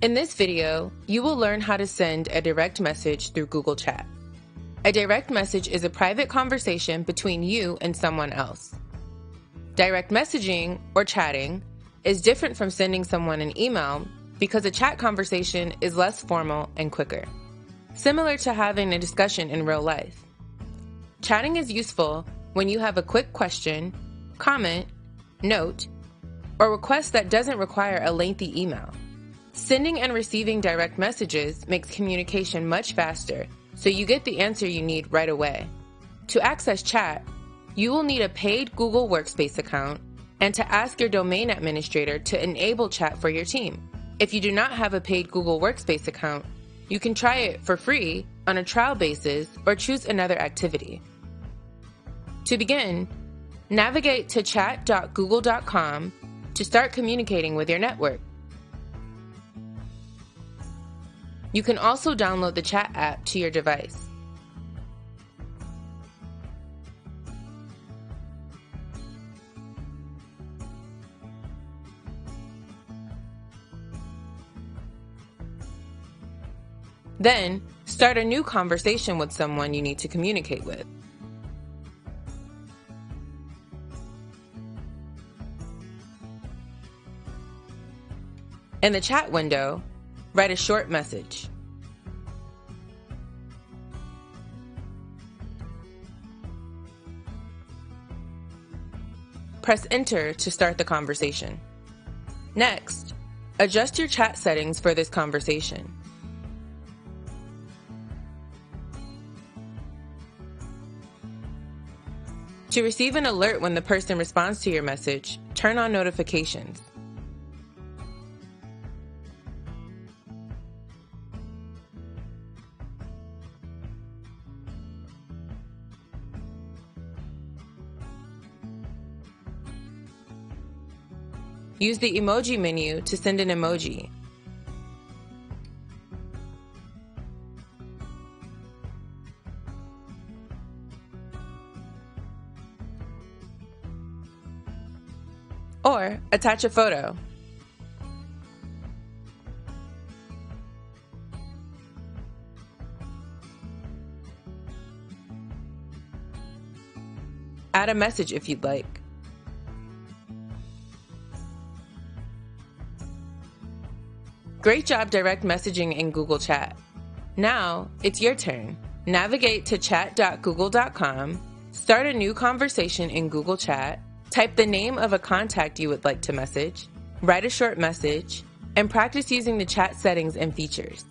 In this video, you will learn how to send a direct message through Google Chat. A direct message is a private conversation between you and someone else. Direct messaging, or chatting, is different from sending someone an email because a chat conversation is less formal and quicker, similar to having a discussion in real life. Chatting is useful when you have a quick question, comment, note, or request that doesn't require a lengthy email. Sending and receiving direct messages makes communication much faster, so you get the answer you need right away. To access chat, you will need a paid Google Workspace account and to ask your domain administrator to enable chat for your team. If you do not have a paid Google Workspace account, you can try it for free on a trial basis or choose another activity. To begin, navigate to chat.google.com to start communicating with your network. You can also download the chat app to your device. Then, start a new conversation with someone you need to communicate with. In the chat window, write a short message. Press Enter to start the conversation. Next, adjust your chat settings for this conversation. To receive an alert when the person responds to your message, turn on notifications. Use the emoji menu to send an emoji. Or attach a photo. Add a message if you'd like. Great job direct messaging in Google Chat. Now, it's your turn. Navigate to chat.google.com, start a new conversation in Google Chat, type the name of a contact you would like to message, write a short message, and practice using the chat settings and features.